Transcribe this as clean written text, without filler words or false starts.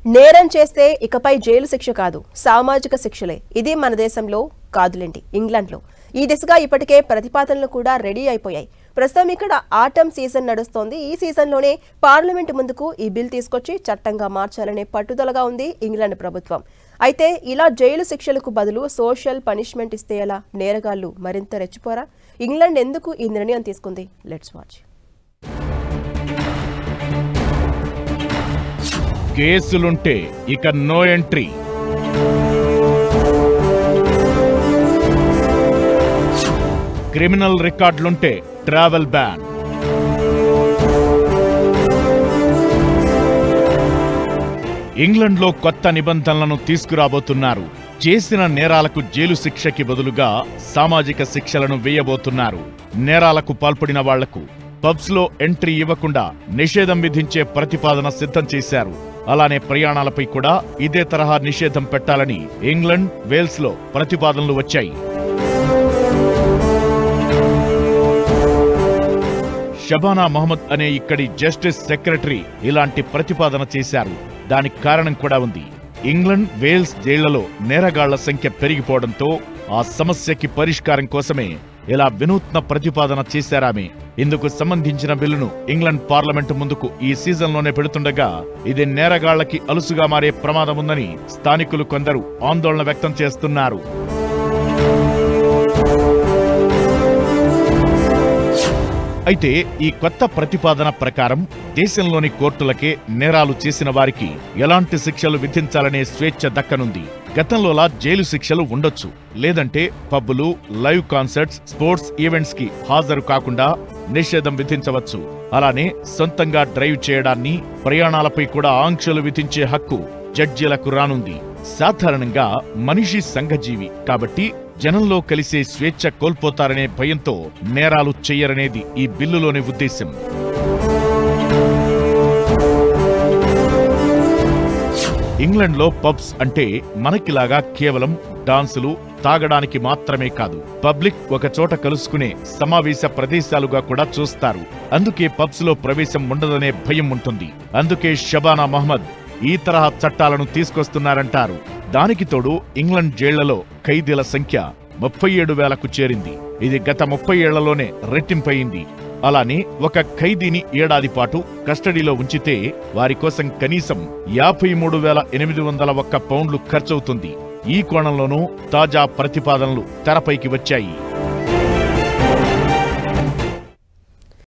నేరం చేస్తే ఇకపై జైలు శిక్ష కాదు, సామాజిక శిక్షలే. ఇది మన దేశంలో కాదులేండి, ఇంగ్లాండ్లో. ఈ దిశగా ఇప్పటికే ప్రతిపాదనలు కూడా రెడీ అయిపోయాయి. ప్రస్తుతం ఇక్కడ ఆటమ్ సీజన్ నడుస్తోంది. ఈ సీజన్లోనే పార్లమెంటు ముందుకు ఈ బిల్ తీసుకొచ్చి చట్టంగా మార్చాలనే పట్టుదలగా ఉంది ఇంగ్లాండ్ ప్రభుత్వం. అయితే ఇలా జైలు శిక్షలకు బదులు సోషల్ పనిష్మెంట్ ఇస్తే ఎలా? నేరగాళ్లు మరింత రెచ్చిపోరా? ఇంగ్లాండ్ ఎందుకు ఈ నిర్ణయం తీసుకుంది? Let's watch. కేసులుంటే ఇక నో ఎంట్రీ. క్రిమినల్ రికార్డులుంటే ట్రావెల్ బ్యాన్. ఇంగ్లండ్లో కొత్త నిబంధనలను తీసుకురాబోతున్నారు. చేసిన నేరాలకు జైలు శిక్షకి బదులుగా సామాజిక శిక్షలను వేయబోతున్నారు. నేరాలకు పాల్పడిన వాళ్లకు పబ్స్లో ఎంట్రీ ఇవ్వకుండా నిషేధం విధించే ప్రతిపాదన సిద్ధం చేశారు. అలానే ప్రయాణాలపై కూడా ఇదే తరహా నిషేధం పెట్టాలని ఇంగ్లండ్, వేల్స్లో ప్రతిపాదనలు వచ్చాయి. షబానా మహమ్మద్ అనే ఇక్కడి జస్టిస్ సెక్రటరీ ఇలాంటి ప్రతిపాదన చేశారు. దానికి కారణం కూడా ఉంది. ఇంగ్లండ్, వేల్స్ జైళ్లలో నేరగాళ్ల సంఖ్య పెరిగిపోవడంతో ఆ సమస్యకి పరిష్కారం కోసమే ఇలా వినూత్న ప్రతిపాదన చేశారామె. ఇందుకు సంబంధించిన బిల్లును ఇంగ్లండ్ పార్లమెంటు ముందుకు ఈ సీజన్లోనే పెడుతుండగా ఇది నేరగాళ్లకి అలుసుగా మారే ప్రమాదం ఉందని స్థానికులు కొందరు ఆందోళన వ్యక్తం చేస్తున్నారు. అయితే ఈ కొత్త ప్రతిపాదన ప్రకారం దేశంలోని కోర్టులకే నేరాలు చేసిన వారికి ఎలాంటి శిక్షలు విధించాలనే స్వేచ్ఛ దక్కనుంది. గతంలోలా జైలు శిక్షలు ఉండొచ్చు, లేదంటే పబ్బులు, లైవ్ కాన్సర్ట్స్, స్పోర్ట్స్ ఈవెంట్స్ కి హాజరు కాకుండా నిషేధం విధించవచ్చు. అలానే సొంతంగా డ్రైవ్ చేయడాన్ని, ప్రయాణాలపై కూడా ఆంక్షలు విధించే హక్కు జడ్జీలకు రానుంది. సాధారణంగా మనిషి సంఘజీవి కాబట్టి జనంలో కలిసే స్వేచ్ఛ కోల్పోతారనే భయంతో నేరాలు చెయ్యరనేది ఈ బిల్లులోని ఉద్దేశం. ఇంగ్లండ్లో పబ్స్ అంటే మనకిలాగా కేవలం డాన్సులు, తాగడానికి మాత్రమే కాదు, పబ్లిక్ ఒక చోట కలుసుకునే సమావేశ ప్రదేశాలుగా కూడా చూస్తారు. అందుకే పబ్స్ లో ప్రవేశం ఉండదనే భయం ఉంటుంది. అందుకే షబానా మహమ్మద్ ఈ తరహా చట్టాలను తీసుకొస్తున్నారంటారు. దానికి తోడు ఇంగ్లండ్ జైళ్లలో ఖైదీల సంఖ్య 37,000కు చేరింది. ఇది గత 30 ఏళ్లలోనే రెట్టింపయింది. అలానే ఒక ఖైదీని ఏడాది పాటు కస్టడీలో ఉంచితే వారి కోసం కనీసం 53,801 పౌండ్లు ఖర్చవుతుంది. ఈ కోణంలోనూ తాజా ప్రతిపాదనలు తెరపైకి వచ్చాయి.